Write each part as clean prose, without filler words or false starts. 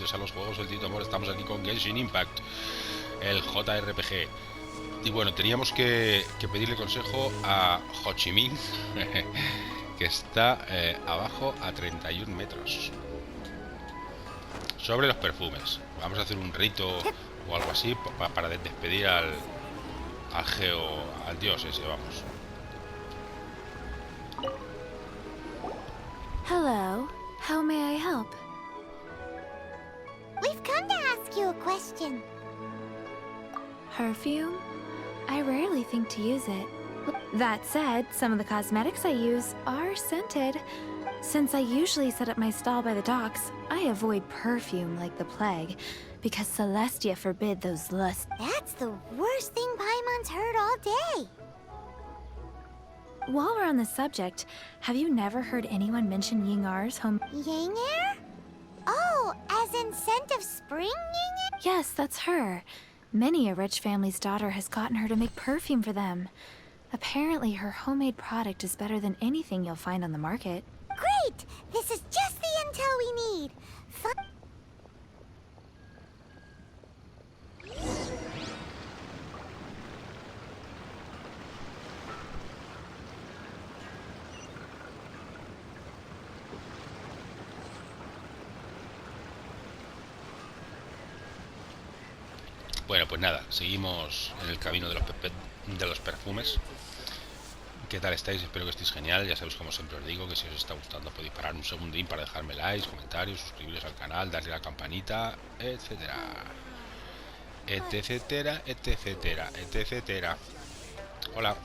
vuelves a los juegos, el Tito Amor. Estamos aquí con Genshin Impact, el JRPG. Y bueno, teníamos que pedirle consejo a Ho Chi Minh, que está abajo a 31 metros. Sobre los perfumes. Vamos a hacer un rito o algo así para despedir al dios ese, vamos. Hello, how may I help? We've come to ask you a question. Perfume? I rarely think to use it. That said, some of the cosmetics I use are scented. Since I usually set up my stall by the docks, I avoid perfume like the plague, because Celestia forbid those lust. That's the worst thing Paimon's heard all day. While we're on the subject, have you never heard anyone mention Yingar's home? Yinger? Oh, as in scent of spring, Yinger? Yes, that's her. Many a rich family's daughter has gotten her to make perfume for them. Apparently, her homemade product is better than anything you'll find on the market. Great! This is just the intel we need. Bueno, pues nada, seguimos en el camino de los perfumes. ¿Qué tal estáis? Espero que estéis genial. Ya sabéis, como siempre os digo, que si os está gustando podéis parar un segundín para dejarme likes, comentarios, suscribiros al canal, darle a la campanita, etcétera, etcétera, etcétera, etcétera. Hola.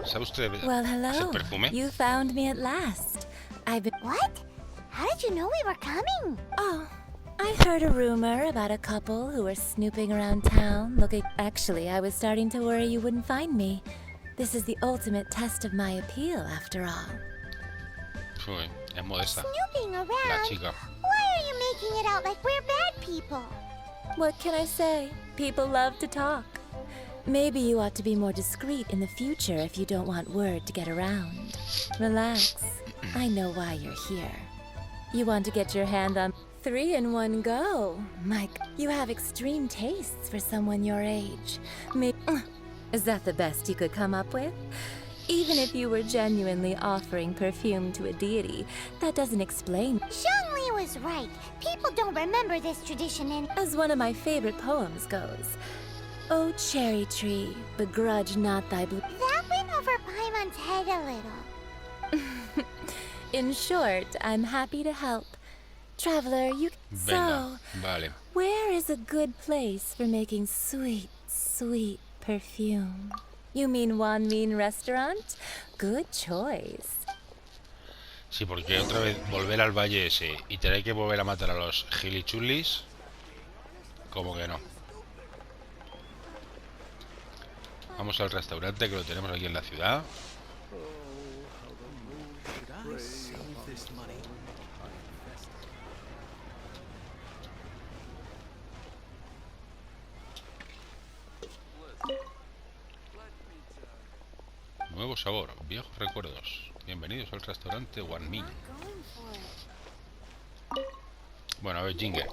¿Sabe usted hacer perfume? You found me at last. What? How did you know we were coming? Oh, I heard a rumor about a couple who were snooping around town looking... Actually, I was starting to worry you wouldn't find me. This is the ultimate test of my appeal, after all. Uy, es modesta. Snooping around? La chica. Why are you making it out like we're bad people? What can I say? People love to talk. Maybe you ought to be more discreet in the future if you don't want word to get around. Relax. I know why you're here. You want to get your hand on 3 in one go. Mike, you have extreme tastes for someone your age. Is that the best you could come up with? Even if you were genuinely offering perfume to a deity, that doesn't explain. Zhongli was right. People don't remember this tradition and... As one of my favorite poems goes, "O cherry tree, begrudge not thy blue..." That went over Paimon's head a little. In short, I'm happy to help. Traveler, you... Venga, vale. Where is a good place for making sweet, sweet perfume? You mean one mean restaurant? Good choice. Sí, porque otra vez volver al valle ese y tener que volver a matar a los gilichulis, como que no. Vamos al restaurante, que lo tenemos aquí en la ciudad. Nuevo sabor, viejos recuerdos. Bienvenidos al restaurante Wanmin. Bueno, a ver, Jingle.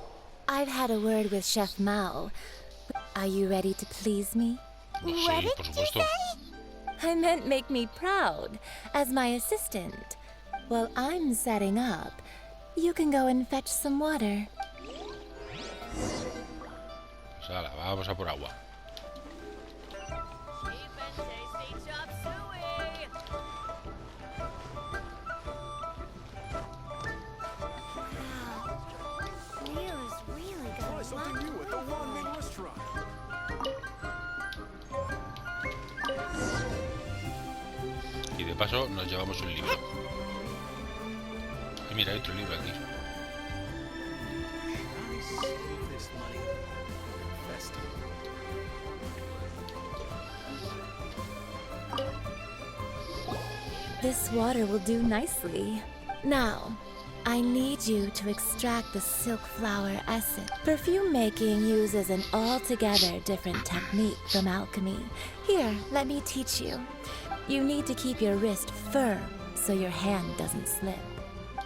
I've had a word with Chef Mao. Are you ready to please me? Pues sí, por supuesto. I meant make me proud. As my assistant, while I'm setting up, you can go and fetch some water. Pues ala, vamos a por agua. Y de paso nos llevamos un libro. Y mira, hay otro libro aquí. This water will do nicely. Now, I need you to extract the silk flower essence. Perfume making uses an altogether different technique from alchemy. Here, let me teach you. You need to keep your wrist firm so your hand doesn't slip.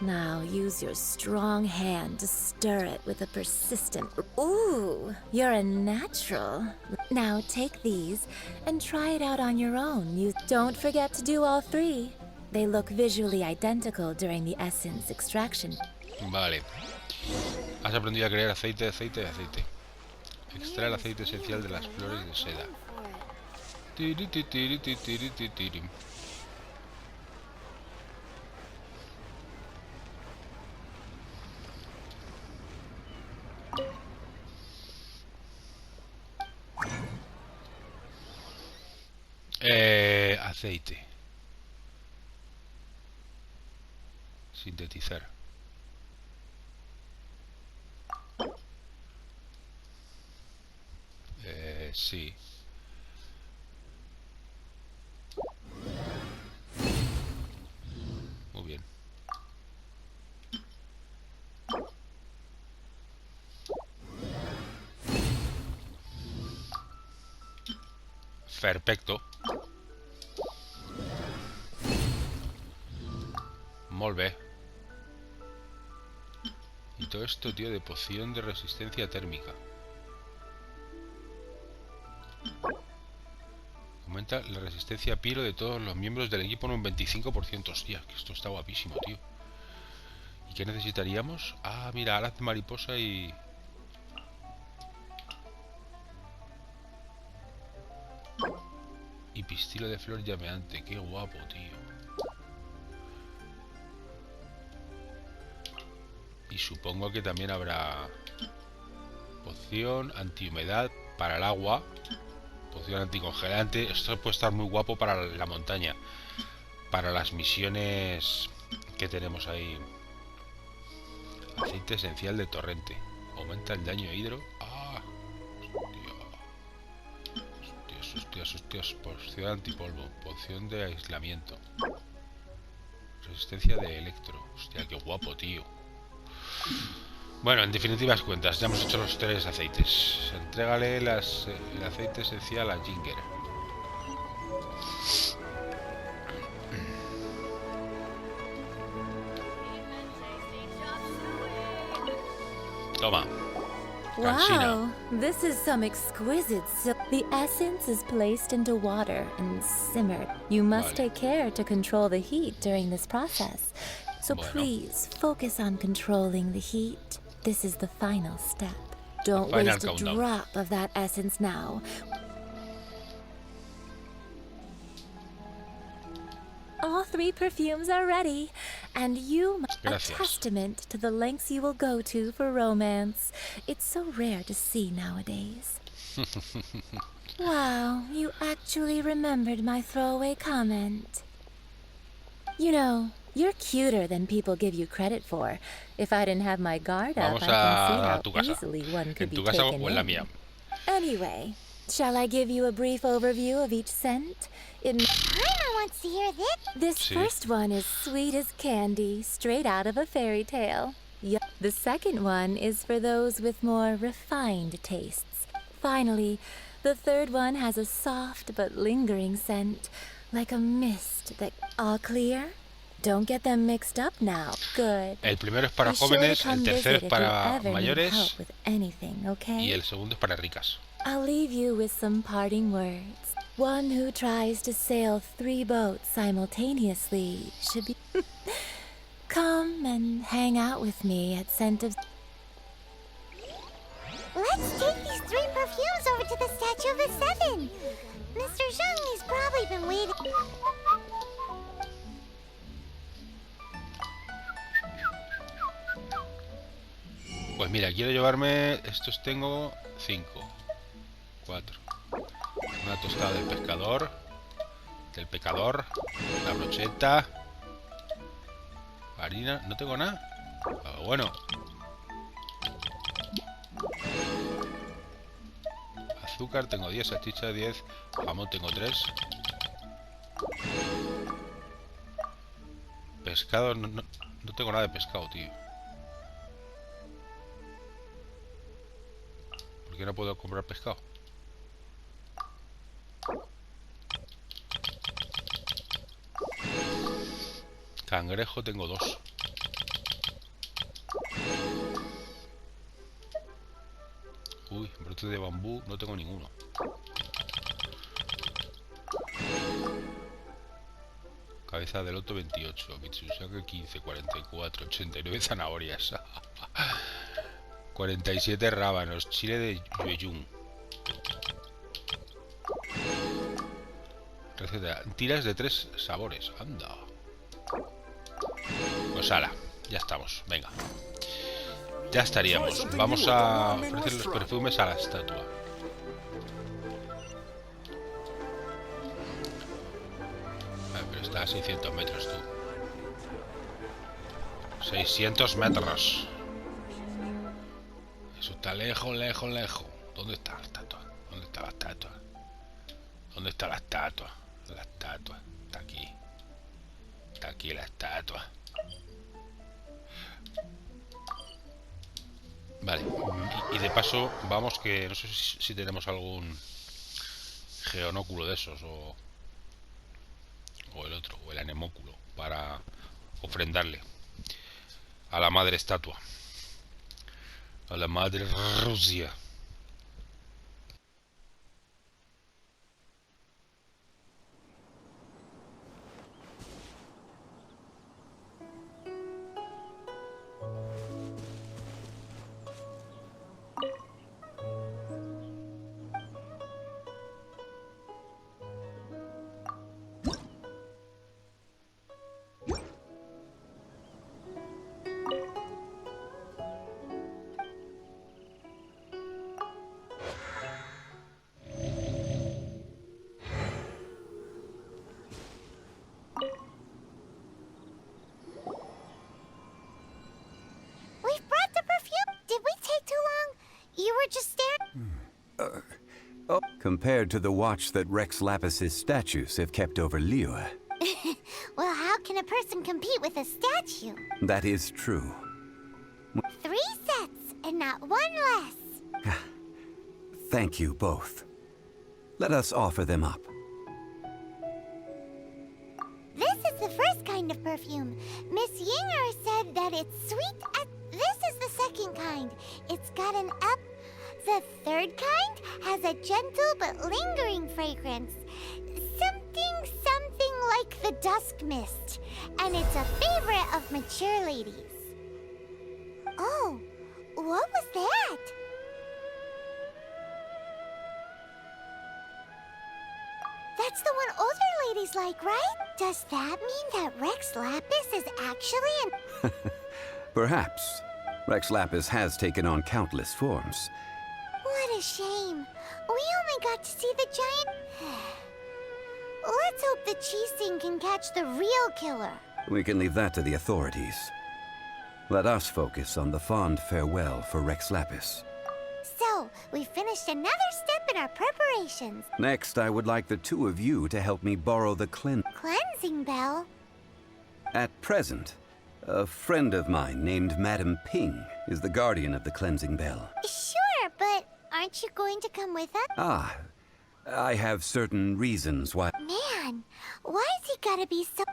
Now use your strong hand to stir it with a persistent... Ooh, you're a natural. Now take these and try it out on your own. Don't forget to do all three. They look visually identical during the essence extraction. Vale. Has aprendido a crear aceite. Extrae el aceite esencial de las flores de seda. Tiri, tiri, tiri, tiri, tiri. Aceite. Sintetizar. Sí. Muy bien. Perfecto. Molt bé. Y todo esto, tío, de poción de resistencia térmica. Aumenta la resistencia a piro de todos los miembros del equipo en un 25%. Hostia, que esto está guapísimo, tío. ¿Y qué necesitaríamos? Ah, mira, alas de mariposa y... Y pistilo de flor llameante. Qué guapo, tío. Y supongo que también habrá... Poción antihumedad para el agua. Poción anticongelante. Esto puede estar muy guapo para la montaña. Para las misiones que tenemos ahí. Aceite esencial de torrente. Aumenta el daño hidro. ¡Ah! Hostias. Poción antipolvo. Poción de aislamiento. Resistencia de electro. Hostia, qué guapo, tío. Bueno, en definitivas cuentas, ya hemos hecho los 3 aceites. Entrégale el aceite esencial a Ginger. Toma. Wow, this is some exquisite silk. The essence is placed into water and simmered. You must take care to control the heat during this process. So please focus on controlling the heat. This is the final step. Don't waste a drop of that essence now. All 3 perfumes are ready, and you a testament to the lengths you will go to for romance. It's so rare to see nowadays. Wow, you actually remembered my throwaway comment. You know, you're cuter than people give you credit for. If I didn't have my guard up, I can see how easily one could be taken in. Anyway, shall I give you a brief overview of each scent? Paima wants to hear this. This first one is sweet as candy, straight out of a fairy tale. The second one is for those with more refined tastes. Finally, the third one has a soft but lingering scent, like a mist that... All clear? Don't get them mixed up now. Good. El primero es para jóvenes, el tercero es para mayores y el segundo es para ricas. I'll leave you with some parting words. One who tries to sail 3 boats simultaneously should be... Come and hang out with me at Scent of... Let's take these 3 perfumes over to the Statue of the Seven. Mr. Zheng has probably been waiting... Pues mira, quiero llevarme... Estos tengo 5, 4. Una tostada del pescador. Del pecador. La brocheta. Harina. No tengo nada. Pero bueno. Azúcar tengo 10. Salchicha 10. Jamón tengo 3. Pescado. No tengo nada de pescado, tío. ¿Por qué no puedo comprar pescado? Cangrejo tengo 2. Brote de bambú, no tengo ninguno. Cabeza de loto 28, Mitsusake 15, 44, 89 zanahorias. 47 rábanos, chile de yuyun. Receta, tiras de 3 sabores, anda. Pues ala, ya estamos, venga. Ya estaríamos. Vamos a ofrecer los perfumes a la estatua. Pero está a 600 metros, tú. 600 metros. Eso está lejos, lejos, lejos. ¿Dónde está la estatua? ¿Dónde está la estatua? ¿Dónde está la estatua? La estatua. Está aquí. Está aquí la estatua. Vale. Y de paso, vamos que... No sé si tenemos algún geonóculo de esos o el otro, o el anemóculo, para ofrendarle a la madre estatua, a la madre Rusia. We've brought the perfume. Did we take too long? You were just staring. Compared to the watch that Rex Lapis's statues have kept over Liyue. Well, how can a person compete with a statue? That is true. 3 sets and not 1 less. Thank you both. Let us offer them up. This is the first kind of perfume. Miss Yinger said that it's sweet. This is the second kind. It's got an up. The third kind has a gentle but lingering fragrance. Something like the dusk mist. And it's a favorite of mature ladies. Oh, what was that? That's the one older ladies like, right? Does that mean that Rex Lapis is actually an... Perhaps. Rex Lapis has taken on countless forms. What a shame. We only got to see the giant... Let's hope the Chising can catch the real killer. We can leave that to the authorities. Let us focus on the fond farewell for Rex Lapis. So, we finished another step in our preparations. Next, I would like the two of you to help me borrow the Cleansing bell? At present, a friend of mine named Madame Ping is the guardian of the cleansing bell. Sure, but aren't you going to come with us? Ah, I have certain reasons why... Man, why has he gotta be so...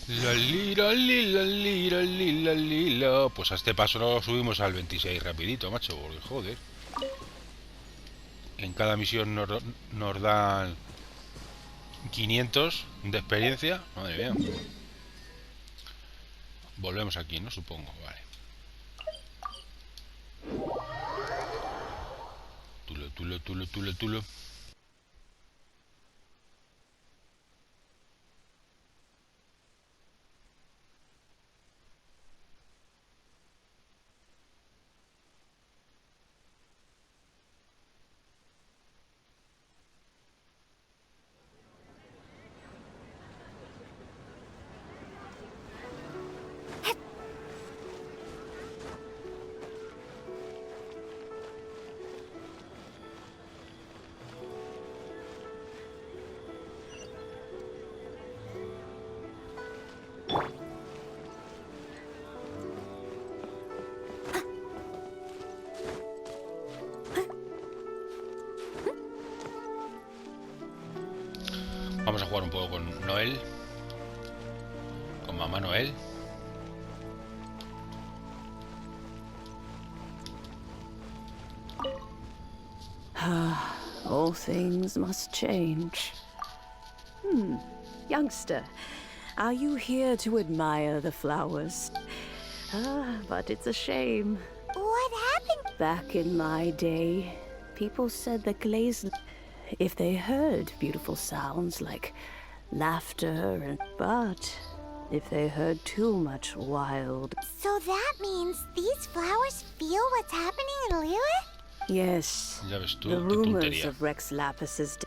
La lira, lila, lira, lila, lila. Pues a este paso lo subimos al 26 rapidito, macho, porque joder. En cada misión nos dan 500 de experiencia. Madre mía. Volvemos aquí, ¿no? Supongo, vale. Tulo. Vamos a jugar un poco con Noel. Con mamá Noel. All things must change. Youngster, are you here to admire the flowers? But it's a shame. What happened? Back in my day, people said that glazed... if they heard beautiful sounds like laughter but if they heard too much wild... So that means these flowers feel what's happening in Liyue? Yes, Ya ves tú, the qué rumors tontería. of Rex Lapis's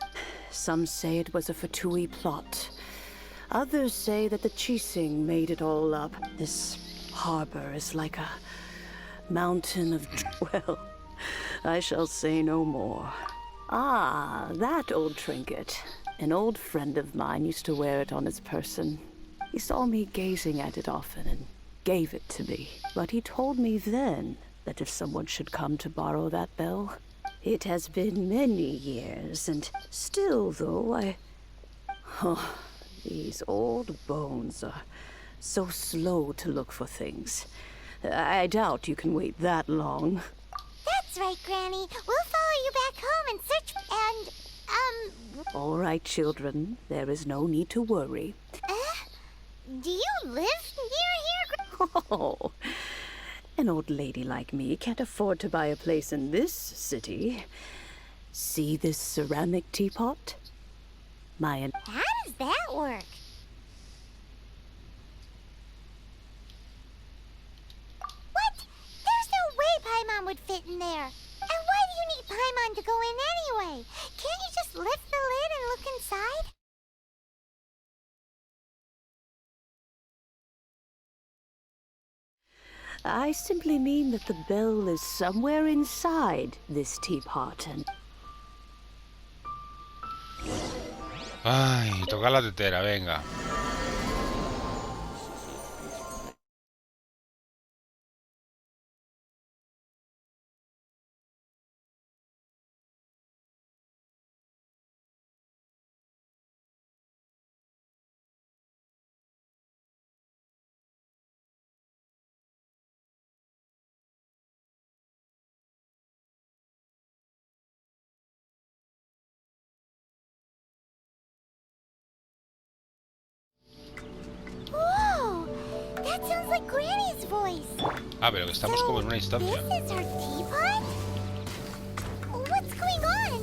some say it was a Fatui plot. Others say that the Chising made it all up. This harbor is like a mountain of... well, I shall say no more. Ah, that old trinket. An old friend of mine used to wear it on his person. He saw me gazing at it often and gave it to me. But he told me then that if someone should come to borrow that bell... It has been many years, and still, though, Oh, these old bones are so slow to look for things. I doubt you can wait that long. That's right, Granny. We'll follow you back home and search and, All right, children. There is no need to worry. do you live near here? Oh, an old lady like me can't afford to buy a place in this city. See this ceramic teapot? How does that work? What? There's no way Paimon would fit in there. And why do you need Paimon to go in anyway? Can't you just lift the lid and look inside? I simply mean that the bell is somewhere inside this teapot and... Ay, tocar la tetera, venga. Whoa! That sounds like Granny's voice. Ah, pero que estamos como en una instancia. This is her teapot? What's going on?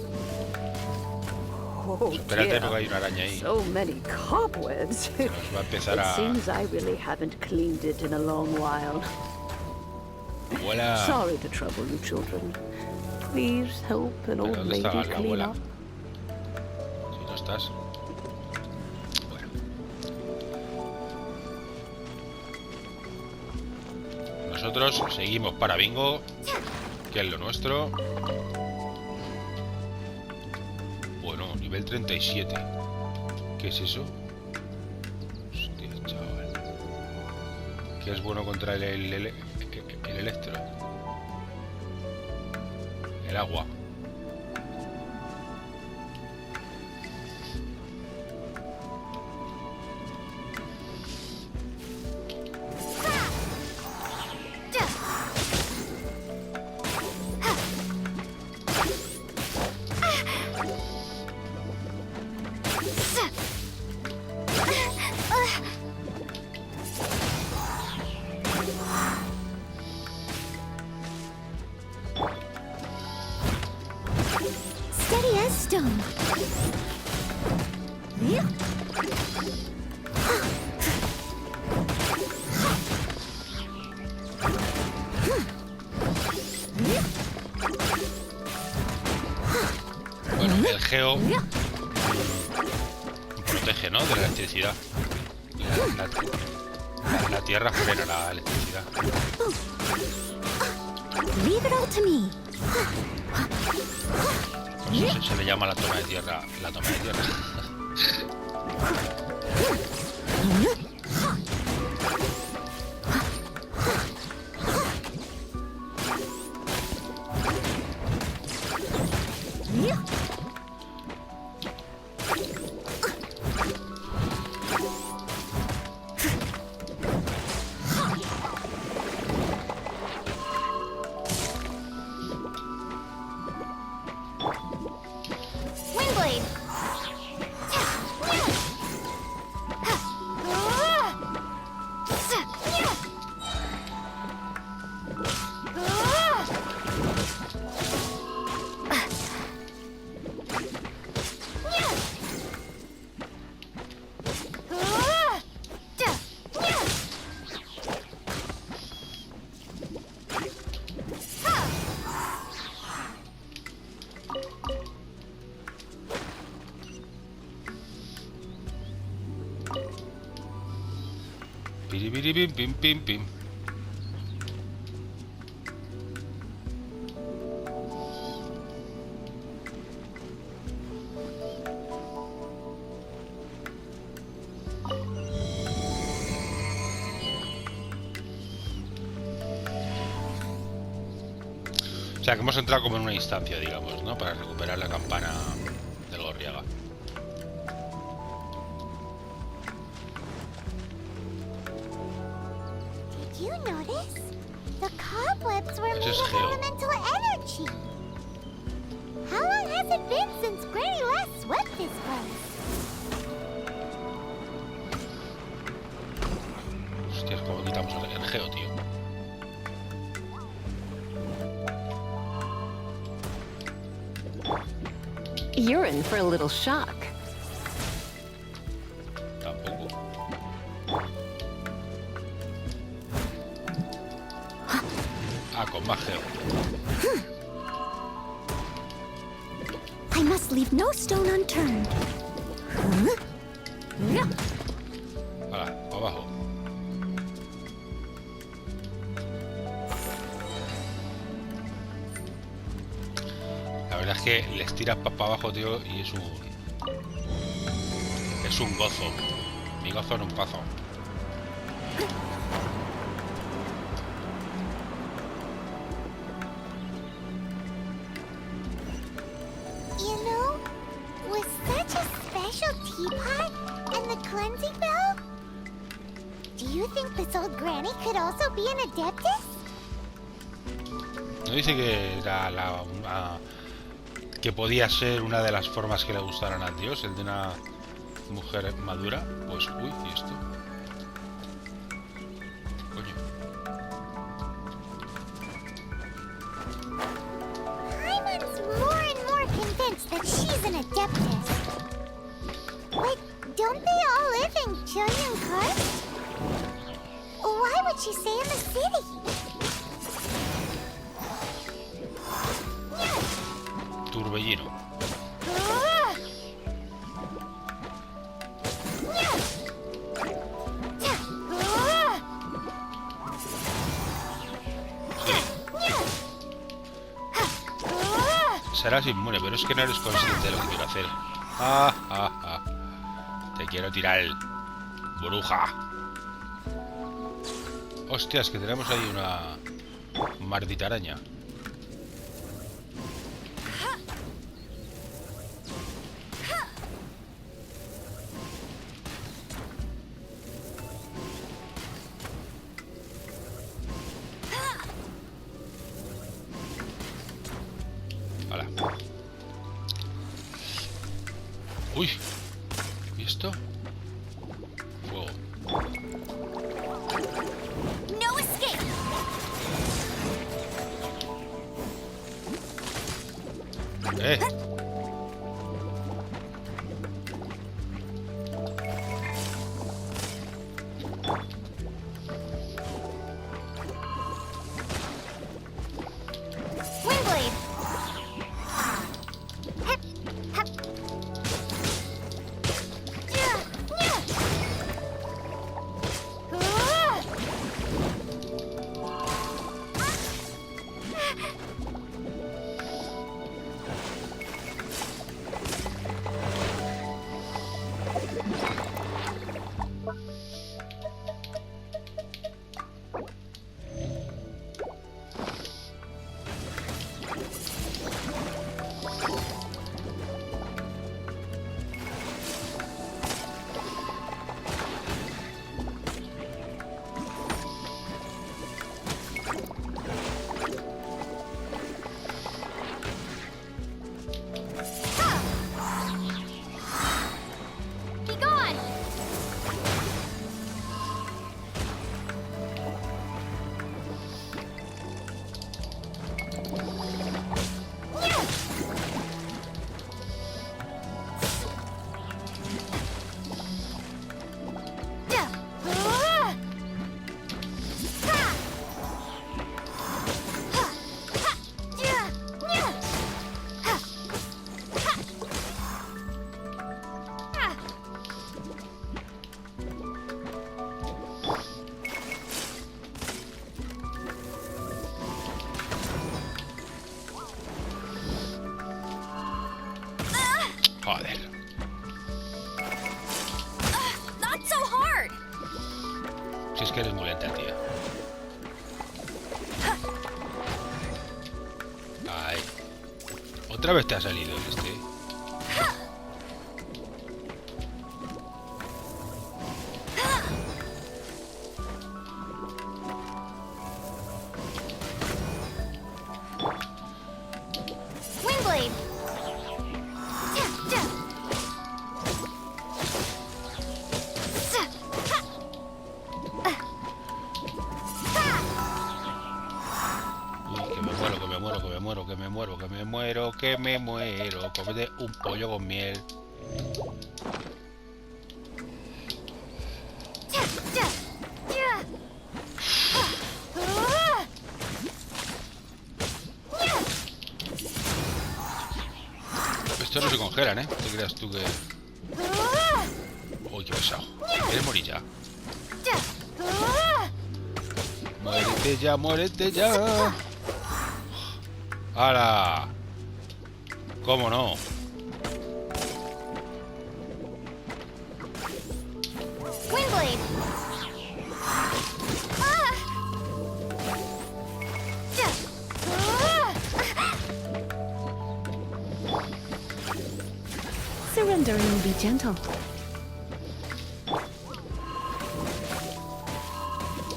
Oh, Espérate, dear. porque hay una araña ahí. So many cobwebs. Nos va a empezar It a... seems I really haven't cleaned it in a long while. Abuela. Sorry to trouble you, children. Please help an ¿Pero old dónde lady estaba la clean abuela? up. Si no estás. Bueno. Nosotros seguimos para bingo, que es lo nuestro. Bueno, nivel 37. ¿Qué es eso? Hostia, chaval. ¿Qué es bueno contra el electro? El agua. Steady as stone. Bueno, el geo protege, ¿no? De la electricidad. La tierra frena la electricidad. Leave it all to me. Por eso se le llama la toma de tierra. La toma de tierra. Piribiribim, pim, pim, pim. O sea, que hemos entrado como en una instancia, digamos, ¿no? Para recuperar la campana del Gorriaga. Did you notice? The cobwebs were made Eso es of geo. elemental energy. How long has it been since Granny last swept this place? Hostias, ¿cómo quitamos el geo, tío? You're in for a little shock. Tampoco. Ah, con más geo. I must leave no stone unturned. Hala, para abajo. La verdad es que les tiras para abajo, tío, y es un gozo. Mi gozo en un pazo. You know, with such a special teapot and the cleansing bell, do you think this old granny could also be an adeptus? No dice que era que podía ser una de las formas que le gustaran al dios, el de una mujer madura. Pues, uy, ¿y esto? Coño. Hyman's more and more convinced that she's an adeptus. But don't they all live in Julian Karst? Why would she stay in the city? Turbellino. Serás inmune, pero es que no eres consciente de lo que quiero hacer. Te quiero tirar, bruja. Hostias, que tenemos ahí una maldita araña. Hola. Uy, ¿y esto? Fuego. No escape! Windblade! Hep, hep. Yeah, yeah. Be gone! Joder. Not so hard. Si es que eres muy lenta, tía. Ay. Otra vez te ha salido este. Windblade. Uy, que me muero, que me muero, que me muero, que me muero, que me muero, que me muero. Cómete un pollo con miel. Estos no se congelan, ¿eh? ¿Te creas tú que...? Uy, qué pesado. ¿Quieres morir ya? Muérete ya, muérete ya. ¡Hala! ¿Cómo no? Windblade. Surrendering will be gentle.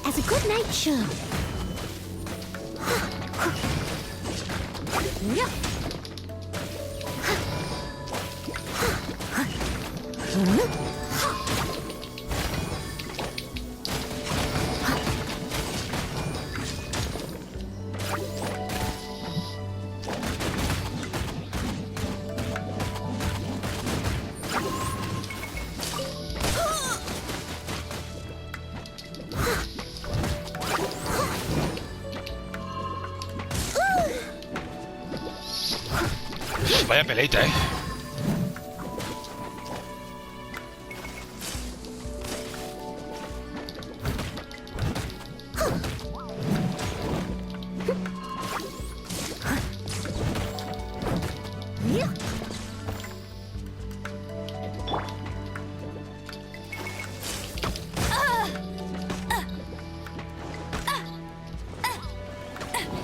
As a good knight should. Vaya peleita, ¿eh?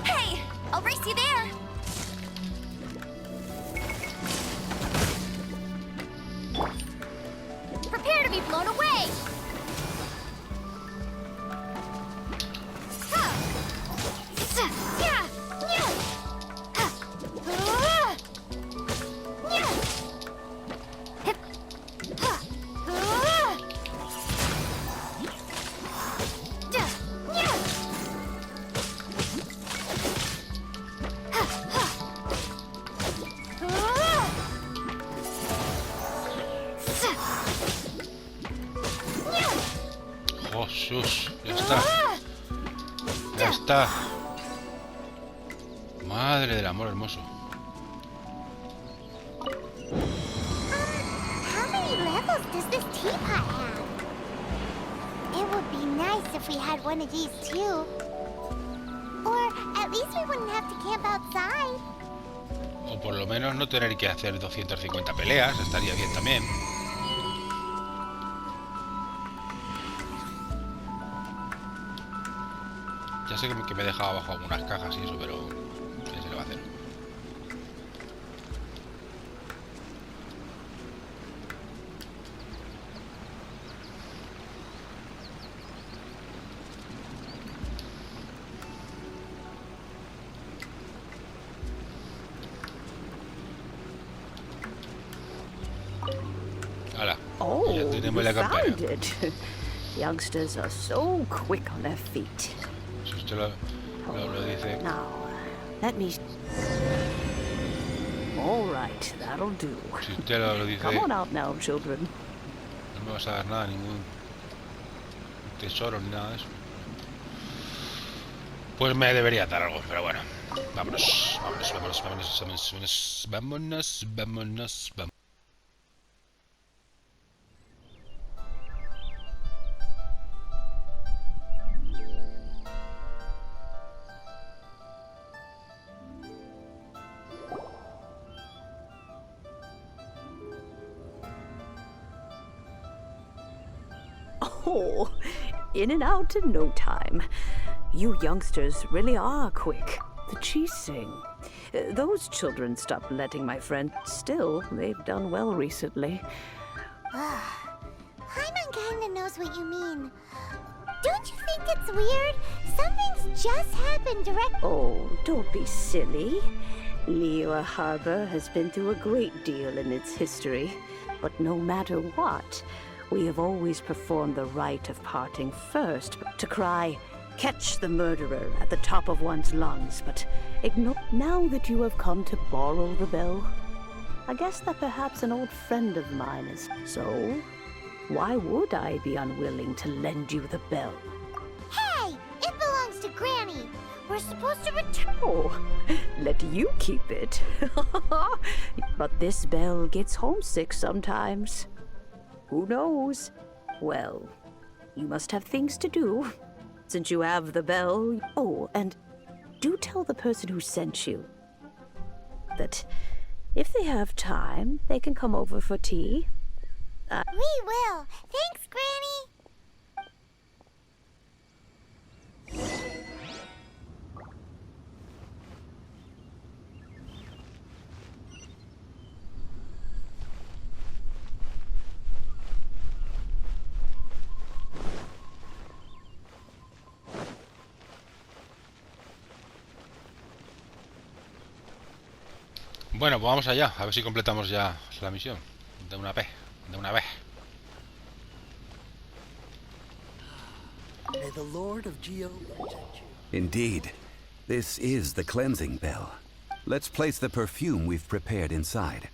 Hey, I'll race you there. Prepare to be blown away. Jesús, ya está. Ya está. Madre del amor hermoso. How many levels does this teapot have? It would be nice if we had one of these too. Or at least we wouldn't have to camp outside. O por lo menos no tener que hacer 250 peleas, estaría bien también. Ya sé que me he dejado abajo algunas cajas y eso, pero ¿qué se le va a hacer? ¡Hala! Oh, Ya tenemos la you campana. found it. Youngsters are so quick on their feet. Si usted lo dice... Now, let me... All right, that'll do. Si usted lo dice... Come on out now, children. No me vas a dar nada, ningún tesoro ni nada de eso. Pues me debería dar algo, pero bueno. Vámonos, vámonos, vámonos, vámonos, vámonos, vámonos, vámonos, vámonos. Oh, in and out in no time. You youngsters really are quick. The cheesing. Those children stopped letting my friend. Still, they've done well recently. Paimon kinda knows what you mean. Don't you think it's weird? Something's just happened direct. Oh, don't be silly. Liyue Harbor has been through a great deal in its history. But no matter what, we have always performed the rite of parting first. To cry, "Catch the murderer," at the top of one's lungs, but ignore. Now that you have come to borrow the bell, I guess that perhaps an old friend of mine is. So, why would I be unwilling to lend you the bell? Hey! It belongs to Granny! We're supposed to return. Oh, let you keep it. But this bell gets homesick sometimes. Who knows? Well, you must have things to do. Since you have the bell. Oh, and do tell the person who sent you that if they have time, they can come over for tea. We will. Thanks, Granny. Bueno, pues vamos allá, a ver si completamos ya la misión. De una vez, de una vez. May the Lord of Geo protect you. Indeed. This is the cleansing bell. Let's place the perfume we've prepared inside.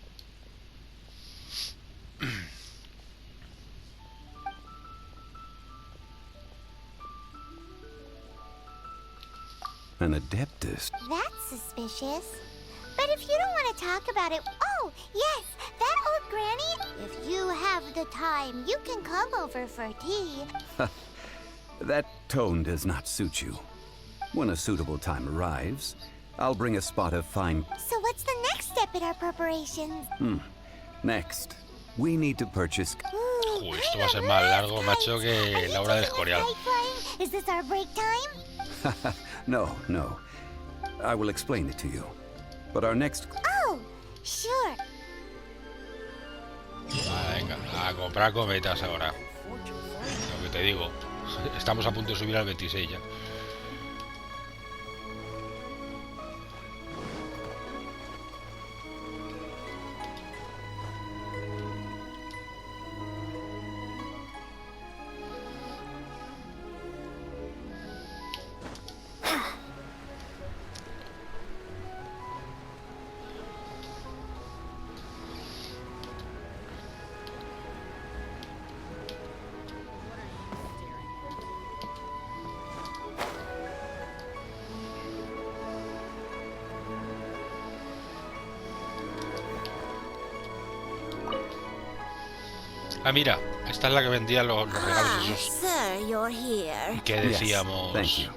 An adeptus. That's suspicious. But if you don't want to talk about it... Oh, yes, that old Granny. If you have the time, you can come over for tea. That tone does not suit you. When a suitable time arrives, I'll bring a spot of fine... So what's the next step in our preparations? Next, we need to purchase... Uy, esto va a ser más largo, macho, que la hora del Escorial. Is this our break time? No. I will explain it to you. But our next... Oh, sure. Venga, a comprar cometas ahora. Lo que te digo, estamos a punto de subir al 26 ya. Ah, mira, esta es la que vendía los regalos esos. Sir, you're here. Que decíamos... Thank you.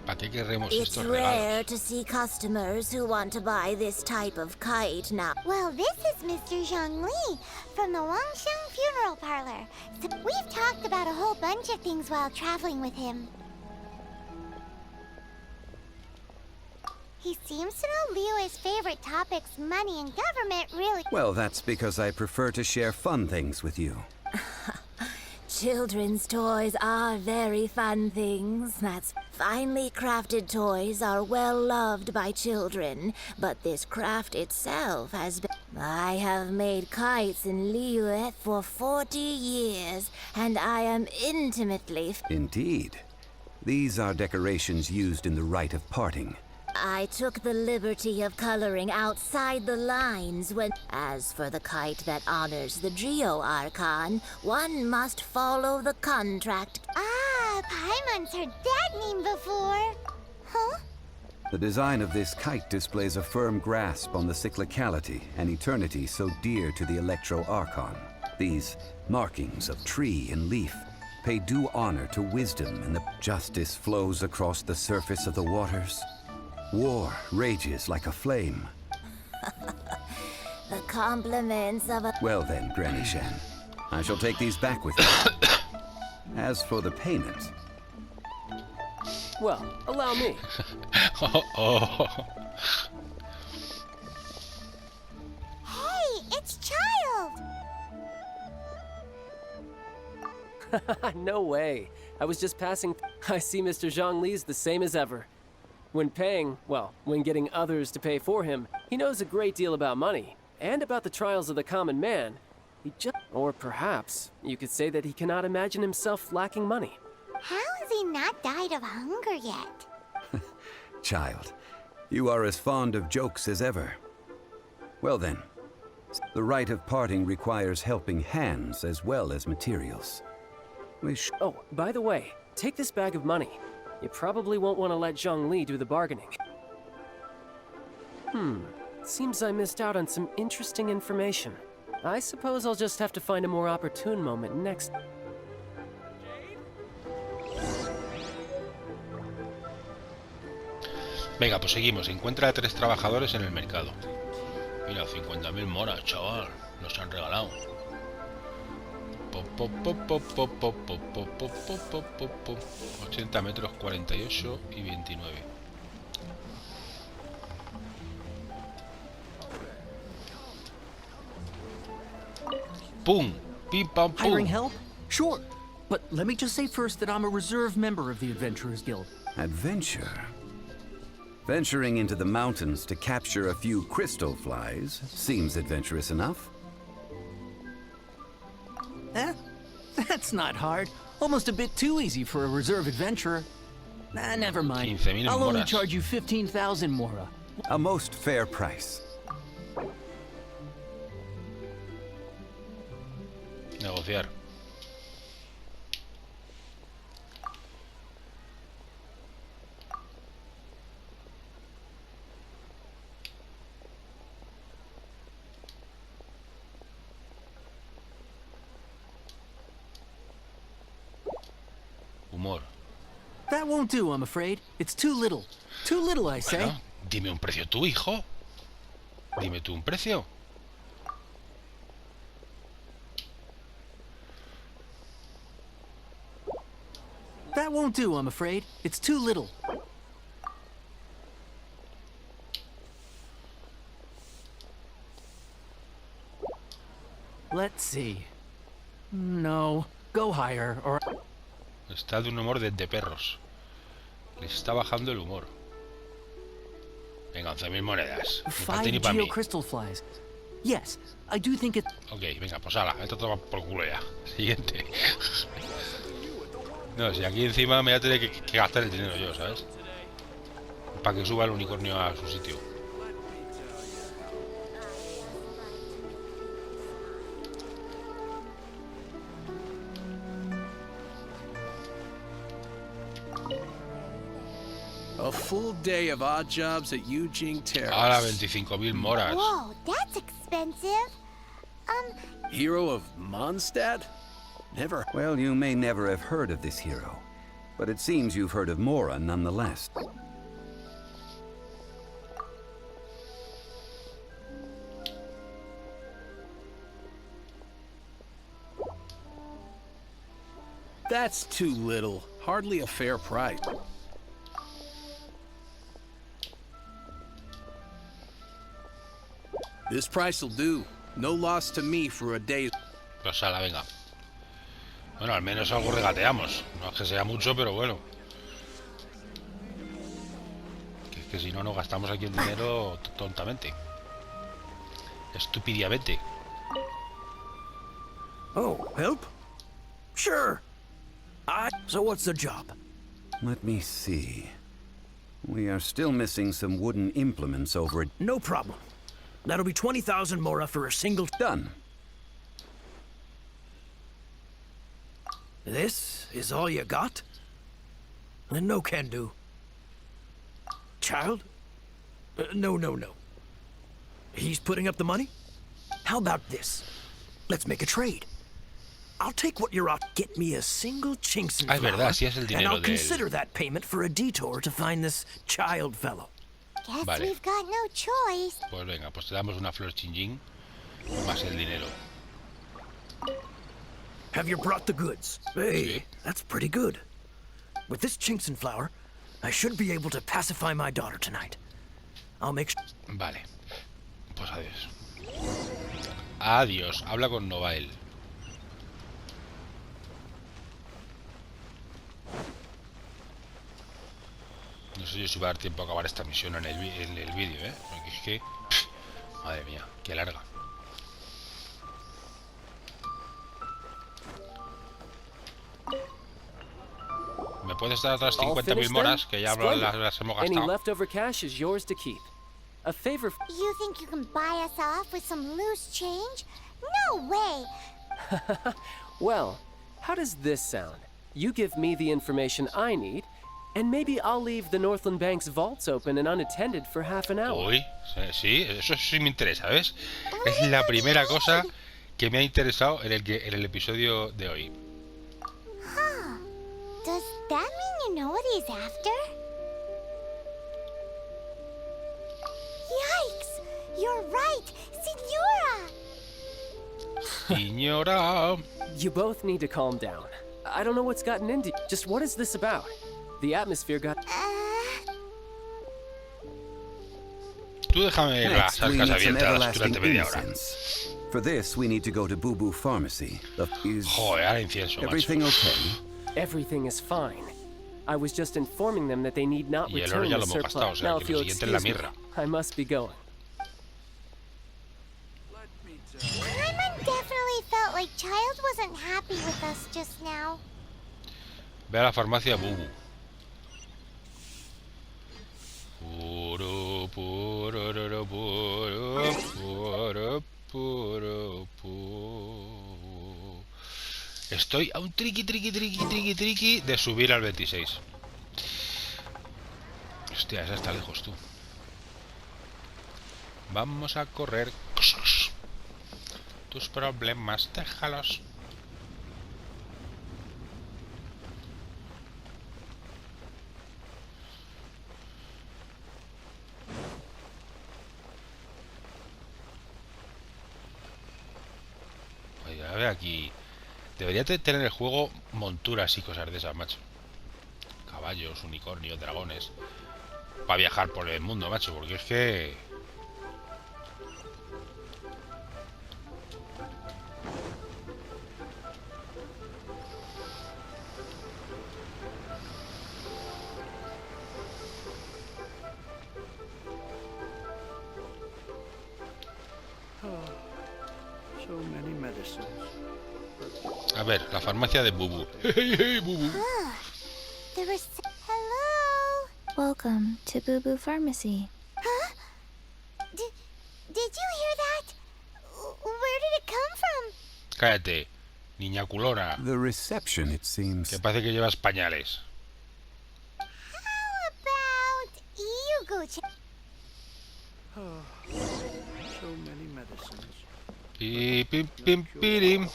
¿Para qué querremos It's estos rare regalos? to see customers who want to buy this type of kite now. Well, this is Mr. Zhongli from the Wangsheng Funeral Parlor. So we've talked about a whole bunch of things while traveling with him. He seems to know Liyue's favorite topics, money and government, really. Well, that's because I prefer to share fun things with you. Children's toys are very fun things. That's finely crafted toys are well loved by children, but this craft itself has been... I have made kites in Liyue for 40 years, and I am intimately... Indeed. These are decorations used in the rite of parting. I took the liberty of coloring outside the lines when... As for the kite that honors the Geo Archon, one must follow the contract. Ah, Paimon's heard that name before. Huh? The design of this kite displays a firm grasp on the cyclicality and eternity so dear to the Electro Archon. These markings of tree and leaf pay due honor to wisdom, and the justice flows across the surface of the waters. War rages like a flame. The compliments of a... Well then, Granny Shan, I shall take these back with me. As for the payment, Well, allow me. Oh, oh. Hey, it's Child! No way. I was just passing. I see Mr. Zhongli's the same as ever. When paying, well, when getting others to pay for him, he knows a great deal about money and about the trials of the common man. He just, or perhaps you could say that he cannot imagine himself lacking money. How has he not died of hunger yet? child, you are as fond of jokes as ever. Well then, the rite of parting requires helping hands as well as materials. Oh, by the way, take this bag of money. You probably won't want to let Zhongli do the bargaining. Seems I missed out on some interesting information. I suppose I'll just have to find a more opportune moment next. Venga, pues seguimos. Encuentra a 3 trabajadores en el mercado. Mira, 50.000 moras, chaval. Nos han regalado. 80 metros, 48 y 29. ¡Pum! ¡Pim, pam, pum! Hiring help? Sure. But let me just say first that I'm a reserve member of the Adventurers Guild. Adventure? Venturing into the mountains to capture a few crystal flies seems adventurous enough. Eh? That's not hard. Almost a bit too easy for a reserve adventurer. Nah, never mind. 15.000 I'll only moras. charge you 15,000 mora. A most fair price. Negociar. Humor. That won't do, I'm afraid. It's too little. Too little, I say. Bueno, dime un precio tú, hijo. Dime tú un precio. That won't do, I'm afraid. It's too little. Let's see. No, go higher, or... Está de un humor de perros. Le está bajando el humor. Venga, 11.000 monedas. Ni para ti ni 5 para mí. geocrystal flies. Yes, I do think it... Ok, venga, pues ala, esto toma por culo ya. Siguiente. No, si aquí encima me voy a tener que gastar el dinero yo, ¿sabes? Para que suba el unicornio a su sitio. A full day of odd jobs at Eugene Terrace. Ahora 25.000 moras. Whoa, that's expensive. Hero of Mondstadt? Never. Well, you may never have heard of this hero, but it seems you've heard of Mora nonetheless. That's too little. Hardly a fair price. This price will do. No loss to me for a day. Pues ala, venga. Bueno, al menos algo regateamos. No es que sea mucho, pero bueno. Que si no, nos gastamos aquí el dinero tontamente. Estúpidamente. Oh, help? Sure. So what's the job? Let me see. We are still missing some wooden implements over at... No problem. That'll be 20,000 mora for a single... Done. This is all you got? Then no can do. Child? No. He's putting up the money? How about this? Let's make a trade. I'll take what you're out. Get me a single chinks in Ah, es flour, verdad, sí es el and dinero I'll del... consider that payment for a detour to find this child fellow. Guess Vale. we've got no choice. Pues venga, pues te damos una flor chinjín más el dinero. Have you brought the goods? Hey, that's pretty good. With this chinks in flour, I should be able to pacify my daughter tonight. I'll make Vale. Pues adiós. Adiós. Habla con Novael. No sé yo si va a dar tiempo a acabar esta misión en el vídeo, ¿eh? Porque es que... Madre mía, qué larga. ¿Me puedes dar otras 50.000 moras? Que ya las hemos Any gastado. leftover cash is yours to keep. A favor. You think you can buy us off with some loose change? No way! Well, how does this sound? You give me the information I need, and maybe I'll leave the Northland Bank's vaults open and unattended for half an hour. Uy, sí, eso sí me interesa, ¿ves? Es la primera cosa que me ha interesado en el episodio de hoy. Does that mean you know what he's after? Yikes! You're right! Signora! Señora. You both need to calm down. I don't know what's gotten into you. Just what is this about? The atmosphere got... Tú déjame las Next, we arcas need some abiertas everlasting durante media hora. incense. For this, we need to go to Boo Boo Pharmacy. Is Joder, ahora incienso, macho. everything okay? Everything is fine. I was just informing them that they need not Y el oro return ya the lo hemos gastado, o surplus. sea, Now, que if lo you'll siguiente es la excuse me, mirra. I must be going. Paimon definitely felt like Child wasn't happy with us just now. Ve a la farmacia Bubu. Puro, puro, puro, puro, puro, puro, puro. Estoy a un triqui de subir al 26. Hostia, esa está lejos, tú. Vamos a correr. Tus problemas, déjalos. Oye, a ver aquí. Debería tener el juego monturas y cosas de esas, macho. Caballos, unicornios, dragones. Para viajar por el mundo, macho, porque es que... So many medicines. A ver, la farmacia de Bubu. Hey, hey, Bubu. There was... Hello? Welcome to Boo Boo Pharmacy. Huh? Did you hear that? Where did it come from? Cállate, niña culona. The reception, it seems. Que parece que llevas pañales. How about you go check? So many medicines. Pi, pim, pim, pirim.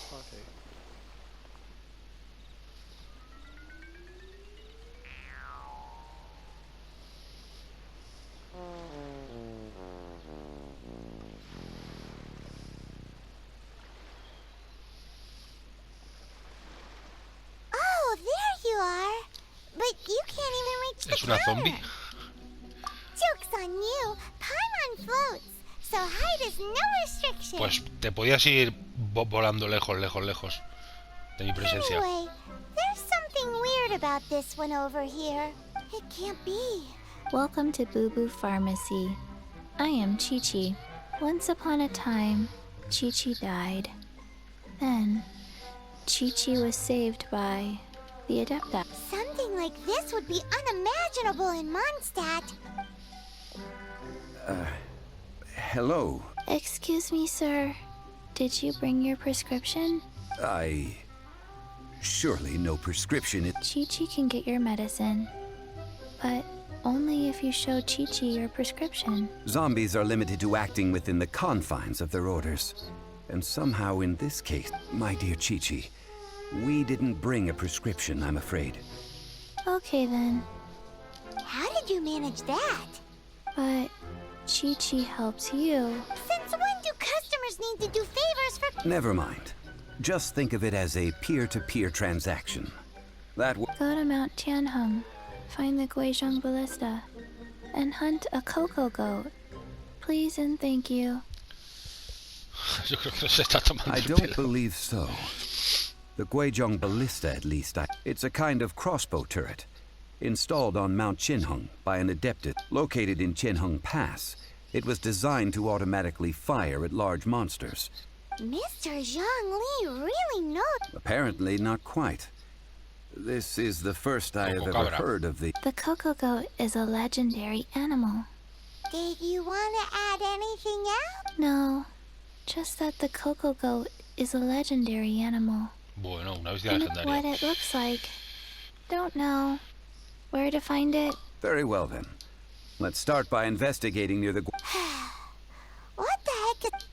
Oh, there you are. But you can't even reach the ¿Es una counter. zombie? Joke's on you. Paimon floats, so height is no restriction. Pues te podías ir volando lejos, lejos, lejos de mi presencia. Anyway, there's something weird about this one over here. It can't be. Welcome to Boo Boo Pharmacy. I am Chi-Chi. Once upon a time, Chi-Chi died. Then, Chi-Chi was saved by the Adepta. Something like this would be unimaginable in Mondstadt. Hello. Excuse me, sir. Did you bring your prescription? Surely no prescription. Chi-Chi can get your medicine, but only if you show Chi-Chi your prescription. Zombies are limited to acting within the confines of their orders. And somehow in this case, my dear Chi-Chi, we didn't bring a prescription, I'm afraid. Okay then, How did you manage that? but Chi-Chi helps you. Since when do customers need to do favors for... Never mind. Just think of it as a peer-to-peer transaction. That Go to Mount Tianheng, find the Guizhong Ballista, and hunt a cocoa goat. Please and thank you. Yo creo que se está tomando I el don't pelo. believe so. The Guizhong Ballista, at least, it's a kind of crossbow turret, installed on Mount Qinheng by an adepted located in Qinheng Pass. It was designed to automatically fire at large monsters. Mr. Zhang Li really knows. Apparently not quite. This is the first I have ever Cabra. heard of the... The cocoa goat is a legendary animal. Did you want to add anything else? No, just that the cocoa goat is a legendary animal. Bueno, una bestia And legendaria. what it looks like. Don't know. Where to find it? Very well then. Let's start by investigating near the... What the heck is...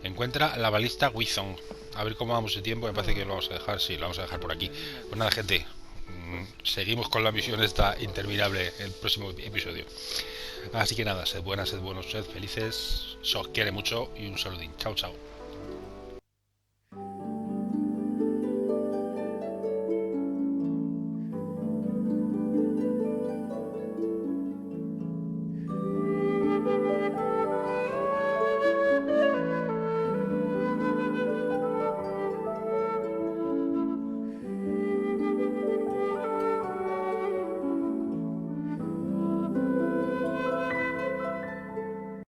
Encuentra la balista Guizhong. A ver cómo vamos de tiempo. Me parece que lo vamos a dejar. Sí, lo vamos a dejar por aquí. Pues nada, gente. Seguimos con la misión esta interminable en el próximo episodio. Así que nada, sed buenas, sed buenos, sed felices. Se os quiere mucho y un saludín. Chao, chao.